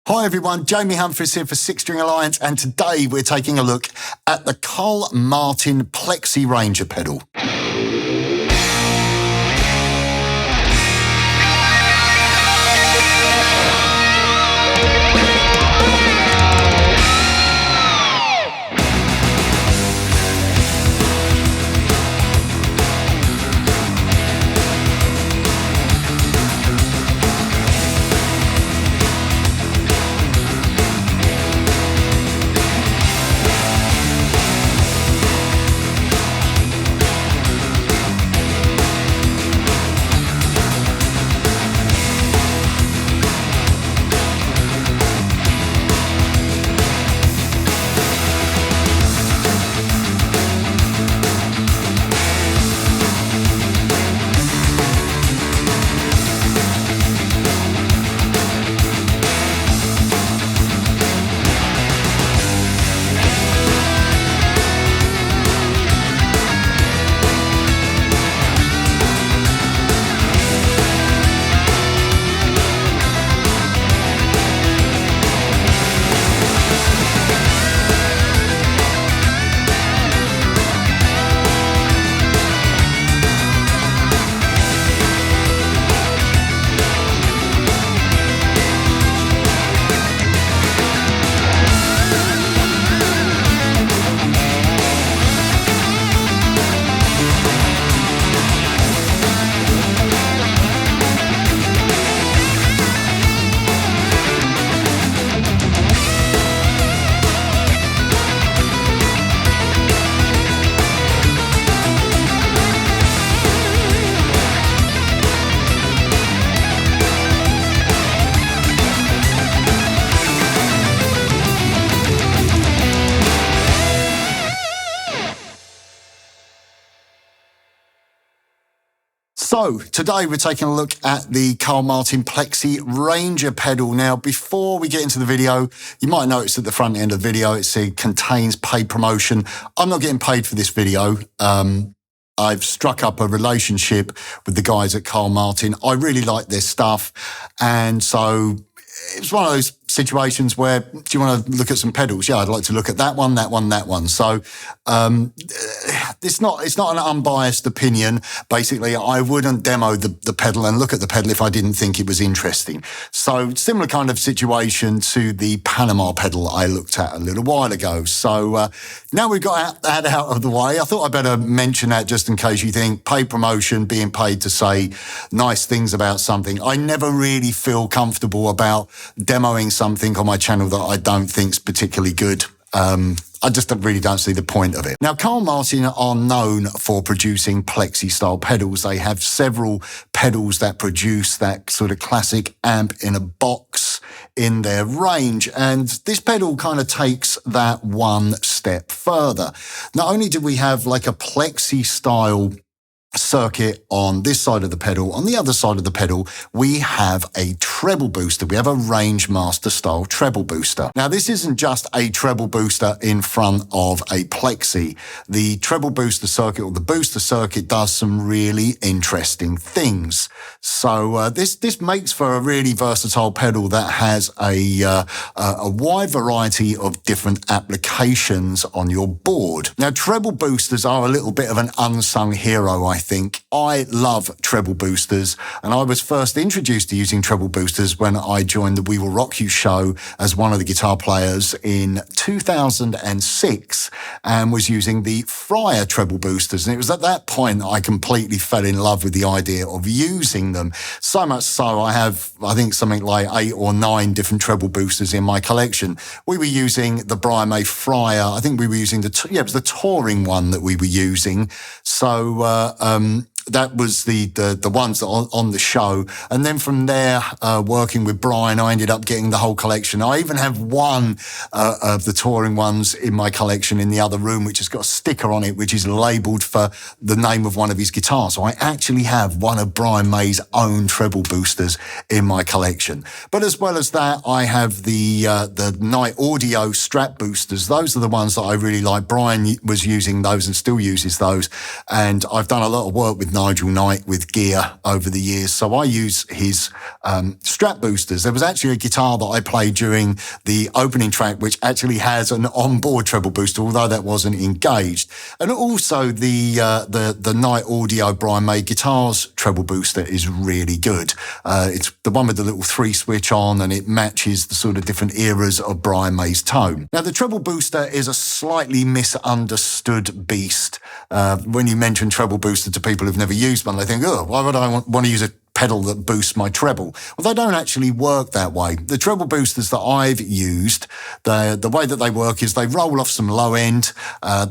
Hi everyone, Jamie Humphries here for Six String Alliance, and today we're taking a look at the Carl Martin Plexi Ranger pedal. So, today we're taking a look at the Carl Martin Plexi Ranger pedal. Now, before we get into the video, you might notice at the front end of the video, it says contains paid promotion. I'm not getting paid for this video. I've struck up a relationship with the guys at Carl Martin. I really like their stuff. And so it's one of those situations where, do you want to look at some pedals? Yeah, I'd like to look at that one, that one, that one. So it's not an unbiased opinion. Basically, I wouldn't demo the pedal and look at the pedal if I didn't think it was interesting. So similar kind of situation to the Panama pedal I looked at a little while ago. So now we've got that out of the way, I thought I'd better mention that just in case you think paid promotion, being paid to say nice things about something. I never really feel comfortable about demoing something on my channel that I don't think's particularly good. I just really don't see the point of it. Now, Carl Martin are known for producing Plexi-style pedals. They have several pedals that produce that sort of classic amp in a box in their range. And this pedal kind of takes that one step further. Not only do we have like a Plexi-style circuit on this side of the pedal, on the other side of the pedal, we have a treble booster. We have a Ranger Master style treble booster. Now, this isn't just a treble booster in front of a Plexi. The treble booster circuit, or the booster circuit, does some really interesting things. So this makes for a really versatile pedal that has a wide variety of different applications on your board. Now, treble boosters are a little bit of an unsung hero, I think. I love treble boosters, and I was first introduced to using treble boosters when I joined the We Will Rock You show as one of the guitar players in 2006 and was using the Fryer treble boosters. And it was at that point I completely fell in love with the idea of using them. So much so I have, I think, something like 8 or 9 different treble boosters in my collection. We were using the Brian May Fryer. I think we were using it was the touring one that we were using. So that was the ones that on the show. And then from there, working with Brian, I ended up getting the whole collection. I even have one of the touring ones in my collection in the other room, which has got a sticker on it, which is labelled for the name of one of his guitars. So I actually have one of Brian May's own treble boosters in my collection. But as well as that, I have the Night Audio strap boosters. Those are the ones that I really like. Brian was using those and still uses those. And I've done a lot of work with Nigel Knight with gear over the years, so I use his strap boosters. There was actually a guitar that I played during the opening track which actually has an onboard treble booster, although that wasn't engaged. And also the Knight Audio Brian May guitars treble booster is really good. It's the one with the little 3-switch on, and it matches the sort of different eras of Brian May's tone. Now, the treble booster is a slightly misunderstood beast. When you mention treble booster to people who've never used one, they think, oh, why would I want to use a pedal that boosts my treble? Well, they don't actually work that way. The treble boosters that I've used, the way that they work is they roll off some low end,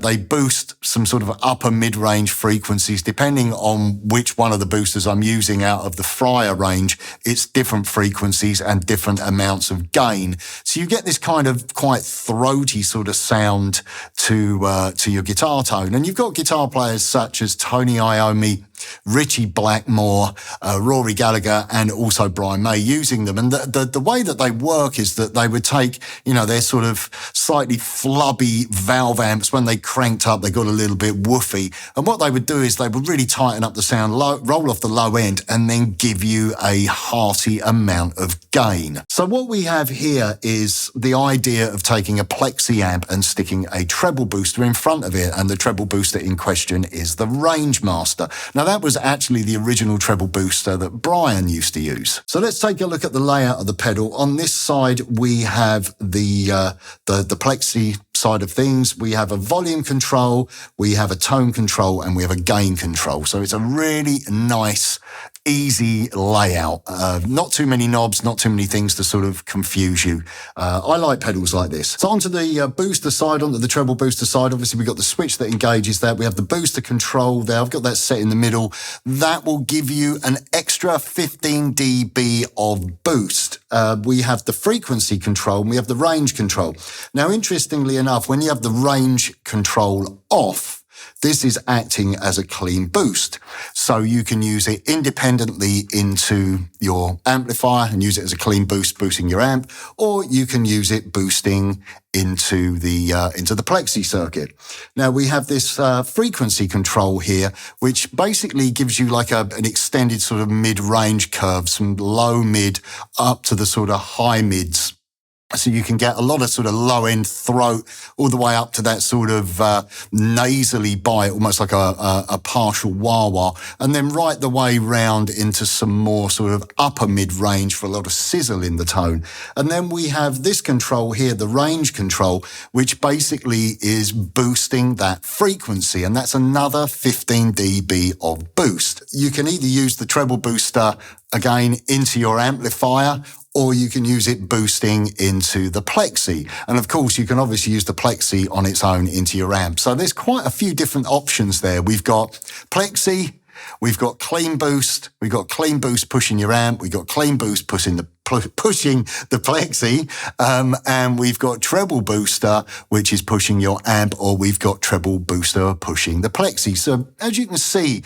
they boost some sort of upper mid-range frequencies. Depending on which one of the boosters I'm using out of the Fryer range, it's different frequencies and different amounts of gain. So you get this kind of quite throaty sort of sound to your guitar tone. And you've got guitar players such as Tony Iommi, Richie Blackmore, Rory Gallagher, and also Brian May using them. And the way that they work is that they would take, their sort of slightly flubby valve amps. When they cranked up, they got a little bit woofy. And what they would do is they would really tighten up the sound, roll off the low end, and then give you a hearty amount of gain. So what we have here is the idea of taking a Plexi amp and sticking a treble booster in front of it. And the treble booster in question is the Ranger Master. Now, that was actually the original treble booster that Brian used to use. So let's take a look at the layout of the pedal. On this side, we have the Plexi side of things. We have a volume control, we have a tone control, and we have a gain control. So it's a really nice, easy layout. Not too many knobs, not too many things to sort of confuse you. I like pedals like this. So onto the booster side, onto the treble booster side, obviously we've got the switch that engages that. We have the booster control there. I've got that set in the middle. That will give you an extra 15 dB of boost. We have the frequency control and we have the range control. Now, interestingly enough, when you have the range control off, this is acting as a clean boost. So you can use it independently into your amplifier and use it as a clean boost, boosting your amp, or you can use it boosting into the Plexi circuit. Now we have this frequency control here, which basically gives you like an extended sort of mid-range curve, some low mid up to the sort of high mids. So you can get a lot of sort of low-end throat all the way up to that sort of nasally bite, almost like a partial wah-wah, and then right the way round into some more sort of upper mid-range for a lot of sizzle in the tone. And then we have this control here, the range control, which basically is boosting that frequency, and that's another 15 dB of boost. You can either use the treble booster again into your amplifier, or you can use it boosting into the Plexi. And of course, you can obviously use the Plexi on its own into your amp. So there's quite a few different options there. We've got Plexi, we've got clean boost, we've got clean boost pushing your amp, we've got clean boost pushing the Plexi, and we've got treble booster, which is pushing your amp, or we've got treble booster pushing the Plexi. So as you can see,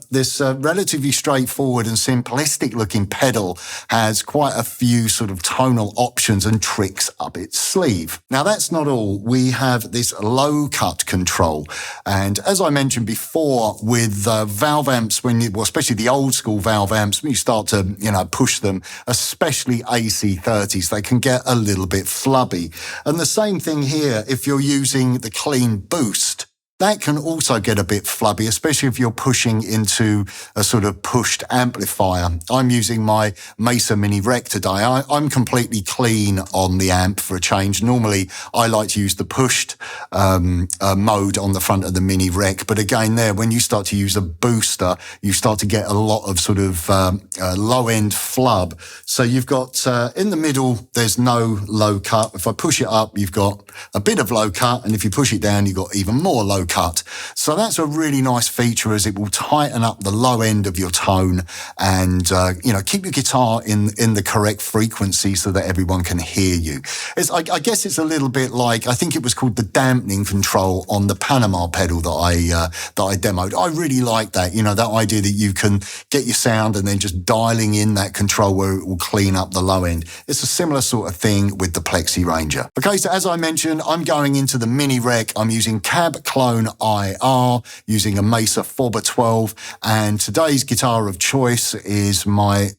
this relatively straightforward and simplistic looking pedal has quite a few sort of tonal options and tricks up its sleeve. Now that's not all. We have this low cut control. And as I mentioned before, with valve amps, especially the old school valve amps, when you start to, push them, especially AC30s, they can get a little bit flubby. And the same thing here, if you're using the clean boost, that can also get a bit flubby, especially if you're pushing into a sort of pushed amplifier. I'm using my Mesa Mini Rec today. I'm completely clean on the amp for a change. Normally, I like to use the pushed mode on the front of the Mini Rec. But again, there, when you start to use a booster, you start to get a lot of sort of low-end flub. So you've got, in the middle, there's no low cut. If I push it up, you've got a bit of low cut. And if you push it down, you've got even more low cut. So that's a really nice feature, as it will tighten up the low end of your tone and, keep your guitar in the correct frequency so that everyone can hear you. I guess it's a little bit like, I think it was called the dampening control on the Panama pedal that I demoed. I really like that, that idea that you can get your sound and then just dialing in that control where it will clean up the low end. It's a similar sort of thing with the Plexi Ranger. Okay, so as I mentioned, I'm going into the Mini Rec. I'm using cab clone Tone IR using a Mesa 4x12. And today's guitar of choice is my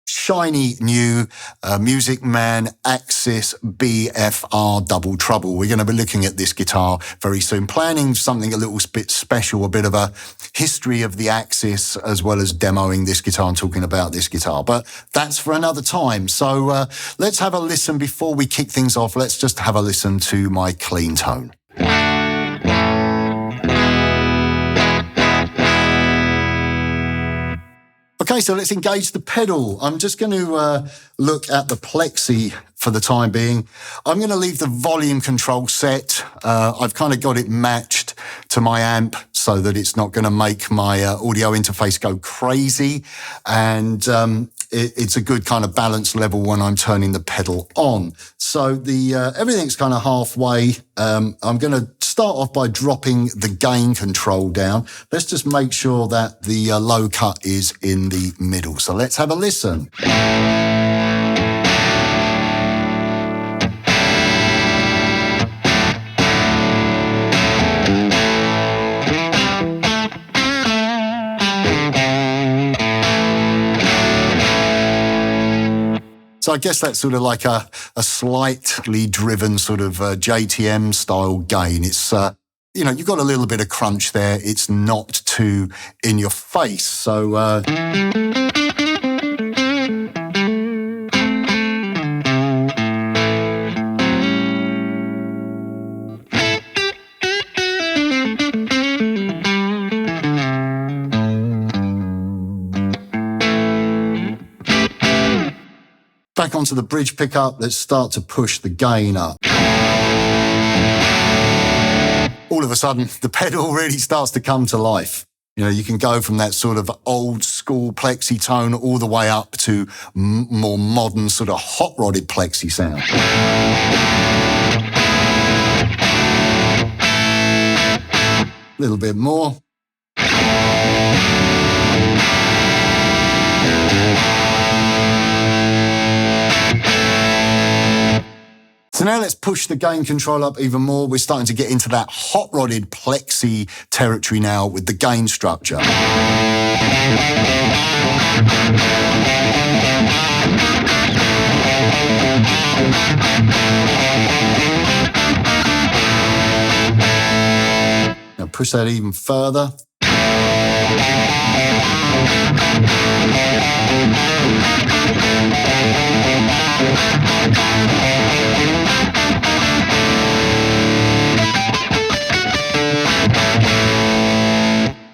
shiny new Music Man Axis BFR Double Trouble. We're going to be looking at this guitar very soon, planning something a little bit special, a bit of a history of the Axis, as well as demoing this guitar and talking about this guitar. But that's for another time. So let's have a listen before we kick things off. Let's just have a listen to my clean tone. Okay, so let's engage the pedal. I'm just going to look at the Plexi for the time being. I'm going to leave the volume control set. I've kind of got it matched to my amp so that it's not going to make my audio interface go crazy. And it's a good kind of balance level when I'm turning the pedal on. So the everything's kind of halfway. I'm going to start off by dropping the gain control down. Let's just make sure that the low cut is in the middle. So let's have a listen. So I guess that's sort of like a slightly driven sort of JTM style gain. It's, you know, you've got a little bit of crunch there. It's not too in your face. So, back onto the bridge pickup, let's start to push the gain up. All of a sudden, the pedal really starts to come to life. You know, you can go from that sort of old school Plexi tone all the way up to more modern sort of hot-rodded Plexi sound. A little bit more. So now let's push the gain control up even more. We're starting to get into that hot-rodded Plexi territory now with the gain structure. Now push that even further.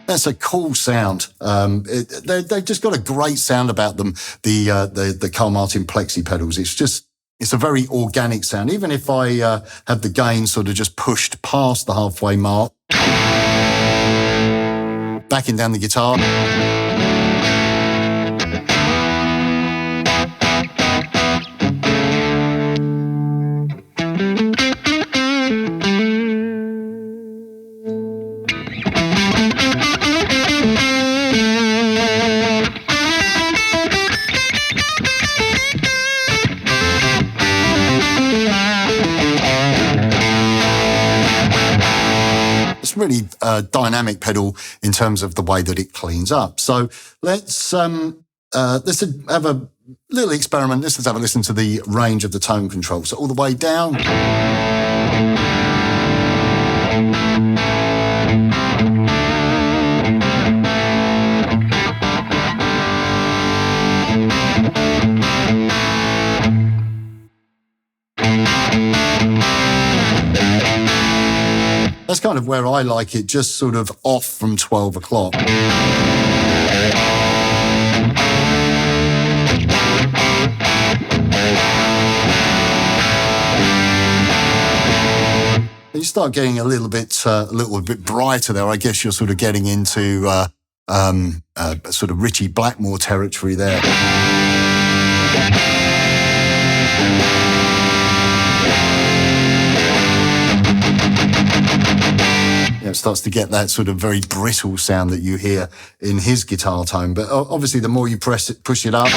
That's a cool sound. They've just got a great sound about them, the Carl Martin Plexi pedals. It's a very organic sound. Even if I have the gain sort of just pushed past the halfway mark, backing down the guitar. Really dynamic pedal in terms of the way that it cleans up. So let's have a little experiment. Let's have a listen to the range of the tone control. So all the way down. That's kind of where I like it, just sort of off from 12 o'clock. You start getting a little bit brighter there. I guess you're sort of getting into sort of Richie Blackmore territory there. It starts to get that sort of very brittle sound that you hear in his guitar tone. But obviously, the more you push it up,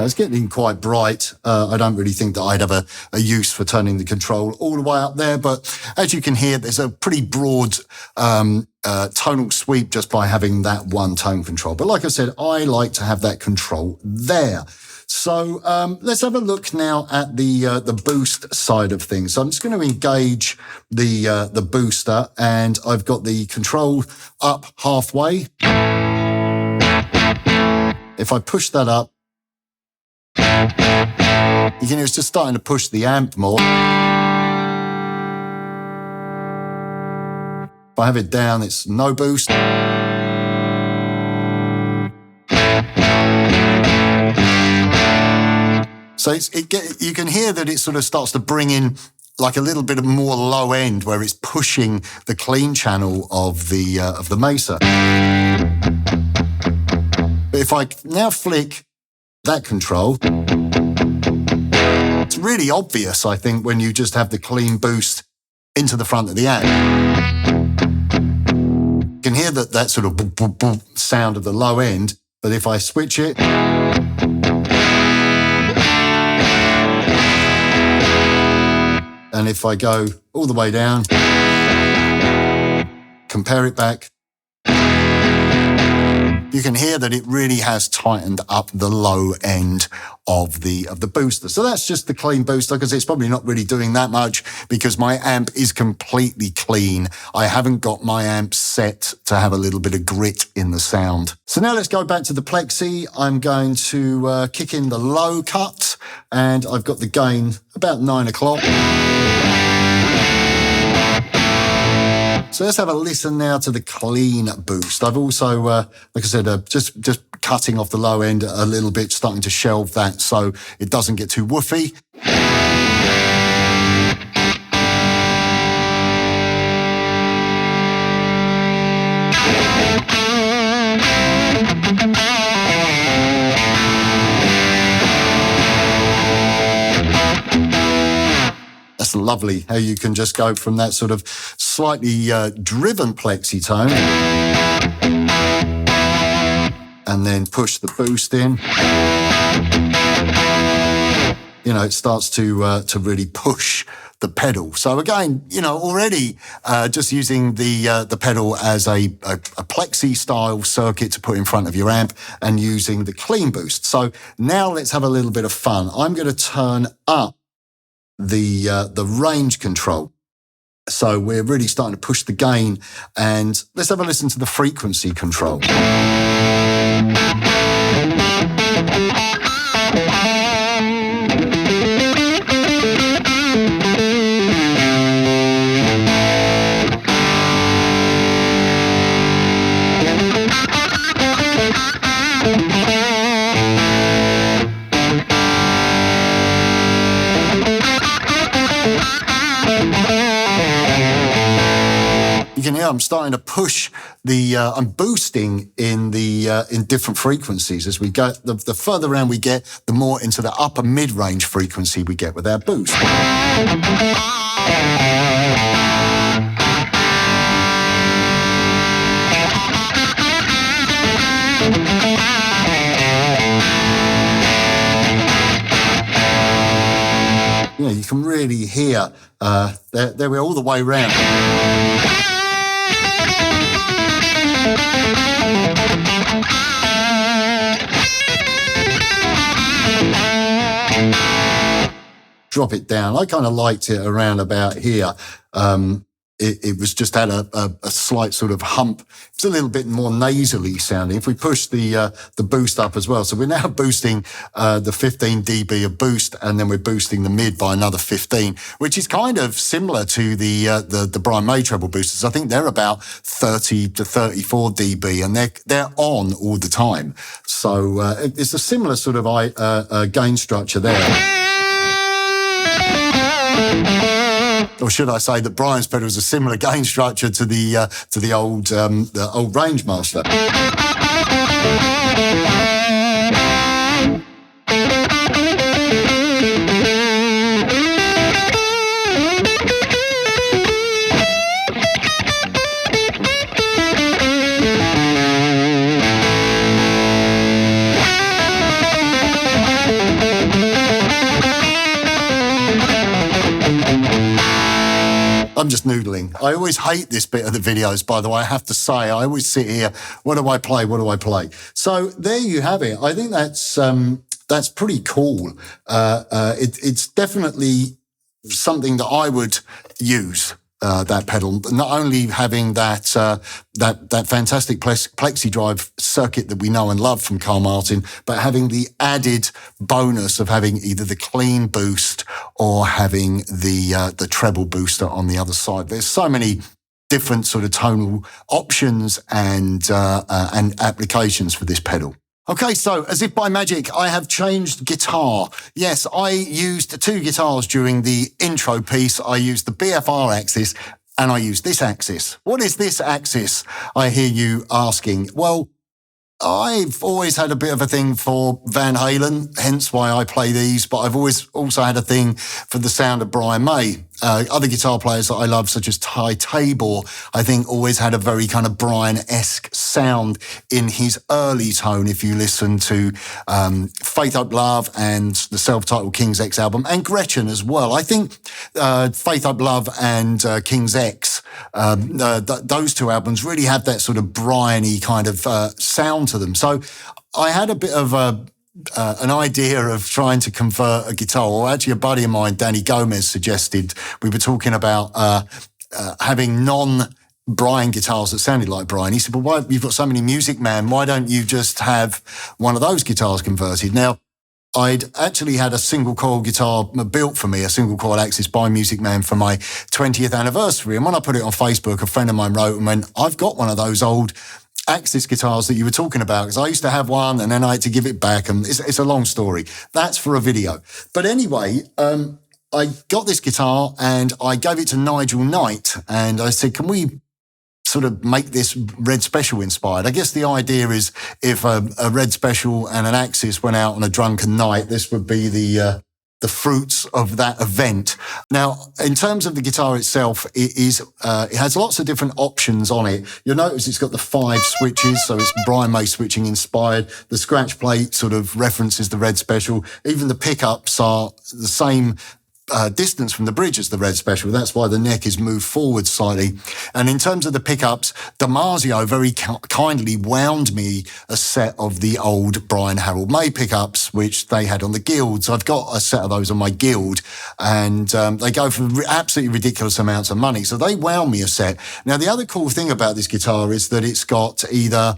it's getting quite bright. I don't really think that I'd have a use for turning the control all the way up there, but as you can hear, there's a pretty broad tonal sweep just by having that one tone control. But like I said, I like to have that control there. So let's have a look now at the boost side of things. So I'm just going to engage the booster, and I've got the control up halfway. If I push that up, you can hear it's just starting to push the amp more. If I have it down, it's no boost. So you can hear that it sort of starts to bring in like a little bit of more low end where it's pushing the clean channel of the Mesa. But if I now flick that control, it's really obvious, I think, when you just have the clean boost into the front of the amp. You can hear that sort of boop, boop, boop sound of the low end, but if I switch it, and if I go all the way down, compare it back, you can hear that it really has tightened up the low end of the booster. So that's just the clean booster, because it's probably not really doing that much because my amp is completely clean. I haven't got my amp set to have a little bit of grit in the sound. So now let's go back to the Plexi. I'm going to kick in the low cut, and I've got the gain about 9 o'clock. So let's have a listen now to the clean boost. I've also, like I said, just cutting off the low end a little bit, starting to shelve that so it doesn't get too woofy. That's lovely how you can just go from that sort of slightly driven plexi tone and then push the boost in. You know, it starts to really push the pedal. So again, you know, already just using the pedal as a plexi style circuit to put in front of your amp and using the clean boost. So now let's have a little bit of fun. I'm going to turn up the range control. So we're really starting to push the gain, and let's have a listen to the frequency control. You can hear I'm starting to push I'm boosting in in different frequencies as we go. The further around we get, the more into the upper mid-range frequency we get with our boost. You know, you can really hear, there we're all the way around. Drop it down. I kind of liked it around about here. It was just had a slight sort of hump. It's a little bit more nasally sounding. If we push the boost up as well, so we're now boosting the 15 dB of boost, and then we're boosting the mid by another 15, which is kind of similar to the Brian May treble boosters. I think they're about 30 to 34 dB, and they're on all the time. So it's a similar sort of gain structure there. Or should I say that Brian's pedal is a similar gain structure to the old Ranger Master. I'm just noodling. I always hate this bit of the videos, by the way, I have to say. I always sit here, what do I play? What do I play? So there you have it. I think that's pretty cool. It's definitely something that I would use. That pedal, not only having that fantastic Plexi Drive circuit that we know and love from Carl Martin, but having the added bonus of having either the clean boost or having the treble booster on the other side. There's so many different sort of tonal options and applications for this pedal. Okay, so as if by magic, I have changed guitar. Yes, I used two guitars during the intro piece. I used the BFR axis and I used this axis. What is this axis? I hear you asking. Well, I've always had a bit of a thing for Van Halen, hence why I play these, but I've always also had a thing for the sound of Brian May. Other guitar players that I love, such as Ty Tabor, I think always had a very kind of Brian-esque sound in his early tone. If you listen to Faith Up Love and the self-titled King's X album, and Gretchen as well. I think Faith Up Love and King's X, those two albums really have that sort of Brian-y kind of sound to them. So I had a bit of an idea of trying to convert a guitar, or actually a buddy of mine, Danny Gomez, suggested. We were talking about having non-Brian guitars that sounded like Brian. He said, well, why, you've got so many Music Man, why don't you just have one of those guitars converted? Now, I'd actually had a single coil guitar built for me, a single coil Axis by Music Man for my 20th anniversary. And when I put it on Facebook, a friend of mine wrote and went, I've got one of those old Axis guitars that you were talking about, because I used to have one and then I had to give it back, and it's a long story. That's for a video. But anyway, I got this guitar and I gave it to Nigel Knight and I said, can we sort of make this Red Special inspired? I guess the idea is if a Red Special and an Axis went out on a drunken night, this would be the fruits of that event. Now, in terms of the guitar itself, it has lots of different options on it. You'll notice it's got the 5 switches, so it's Brian May switching inspired. The scratch plate sort of references the Red Special. Even the pickups are the same distance from the bridge as the Red Special. That's why the neck is moved forward slightly. And in terms of the pickups, Damasio very kindly wound me a set of the old Brian Harold May pickups, which they had on the Guild. So I've got a set of those on my Guild, and they go for absolutely ridiculous amounts of money. So they wound me a set. Now, the other cool thing about this guitar is that it's got either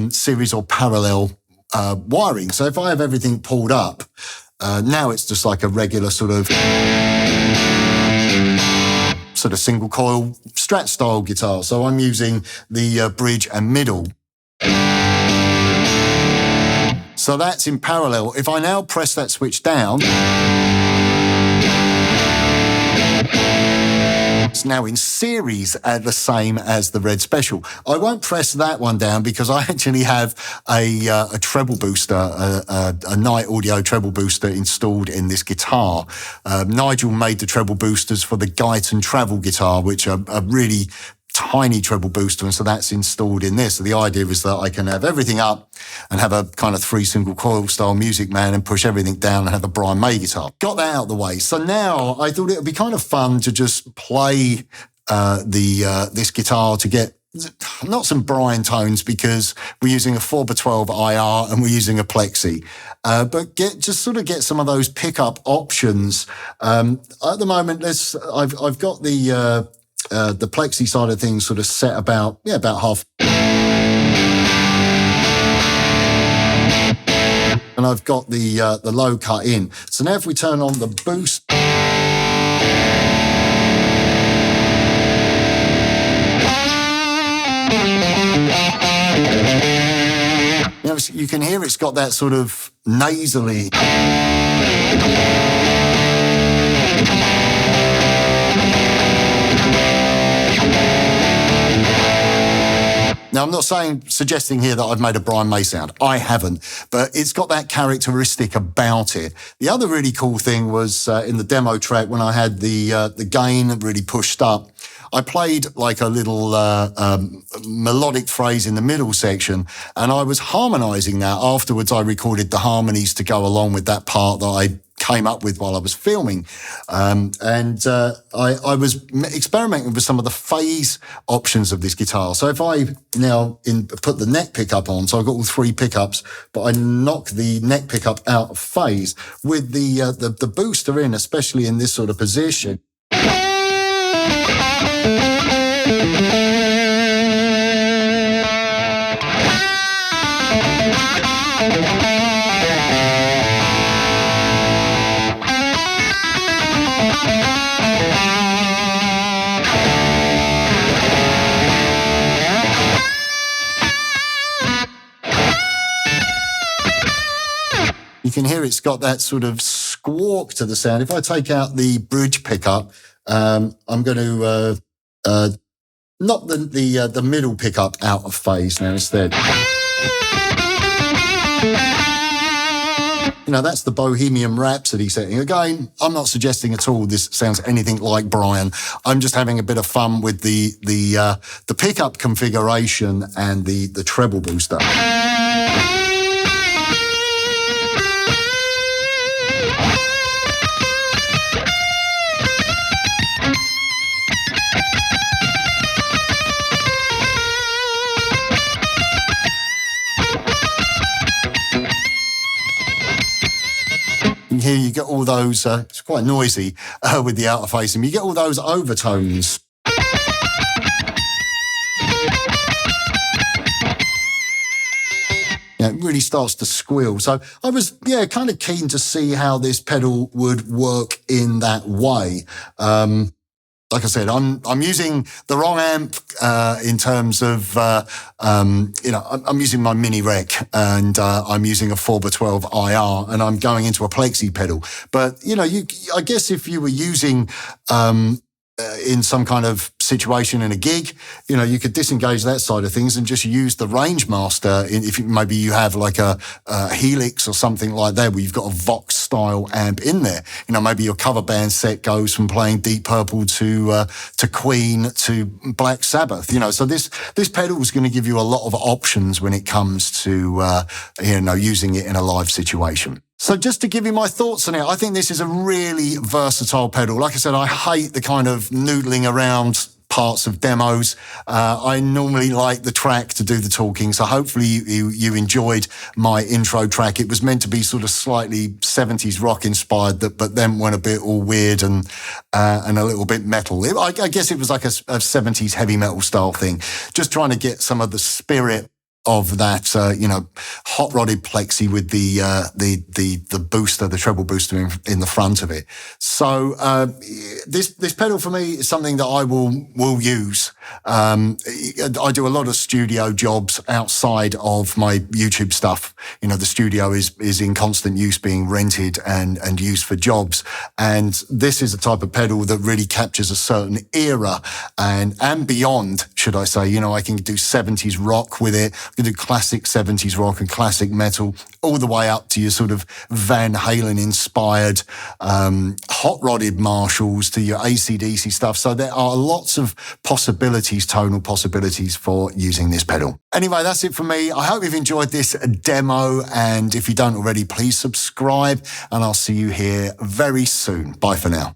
series or parallel wiring. So if I have everything pulled up, now it's just like a regular sort of single coil Strat style guitar. So I'm using the bridge and middle. So that's in parallel. If I now press that switch down, it's now in series at the same as the Red Special. I won't press that one down because I actually have a treble booster, a Knight Audio treble booster installed in this guitar. Nigel made the treble boosters for the Guyton Travel guitar, which are a really tiny treble booster, and so that's installed in this. So the idea is that I can have everything up and have a kind of 3 single coil style Music Man and push everything down and have a Brian May guitar. Got that out of the way. So now I thought it would be kind of fun to just play this guitar to get not some Brian tones, because we're using a 4x12 IR and we're using a Plexi, but just sort of get some of those pickup options. At the moment, I've got the Plexi side of things sort of set about half. And I've got the low cut in. So now if we turn on the boost, you can hear it's got that sort of nasally. Now, I'm not suggesting here that I've made a Brian May sound. I haven't, but it's got that characteristic about it. The other really cool thing was in the demo track, when I had the gain really pushed up, I played like a little melodic phrase in the middle section, and I was harmonizing that. Afterwards, I recorded the harmonies to go along with that part that I came up with while I was filming. I was experimenting with some of the phase options of this guitar. So if I now put the neck pickup on, so I've got all 3 pickups, but I knock the neck pickup out of phase with the booster in, especially in this sort of position. You can hear it's got that sort of squawk to the sound. If I take out the bridge pickup, I'm going to knock the middle pickup out of phase now instead. You know, that's the Bohemian Rhapsody setting. Again, I'm not suggesting at all this sounds anything like Brian. I'm just having a bit of fun with the pickup configuration and the treble booster. Here you get all those, it's quite noisy with the outer facing, you get all those overtones. Yeah, it really starts to squeal. So I was, kind of keen to see how this pedal would work in that way. Like I said, I'm using the wrong amp in terms of, I'm using my mini rec and I'm using a 4x12 IR and I'm going into a Plexi pedal. But, I guess if you were using in some kind of situation in a gig, you could disengage that side of things and just use the Ranger Master. If maybe you have like a Helix or something like that, where you've got a Vox style amp in there. Maybe your cover band set goes from playing Deep Purple to Queen to Black Sabbath. So this pedal is going to give you a lot of options when it comes to using it in a live situation. So just to give you my thoughts on it, I think this is a really versatile pedal. Like I said, I hate the kind of noodling around parts of demos. I normally like the track to do the talking, so hopefully you enjoyed my intro track. It was meant to be sort of slightly 70s rock inspired, but then went a bit all weird and a little bit metal. I guess it was like a 70s heavy metal style thing, just trying to get some of the spirit of that, hot rodded Plexi with the booster, the treble booster in the front of it. So this pedal for me is something that I will use. I do a lot of studio jobs outside of my YouTube stuff. The studio is in constant use, being rented and used for jobs. And this is a type of pedal that really captures a certain era and beyond, should I say. I can do 70s rock with it. I can do classic 70s rock and classic metal, all the way up to your sort of Van Halen inspired hot rodded Marshalls to your AC/DC stuff. So there are lots of possibilities, tonal possibilities for using this pedal. Anyway, that's it for me. I hope you've enjoyed this demo, and if you don't already, please subscribe, and I'll see you here very soon. Bye for now.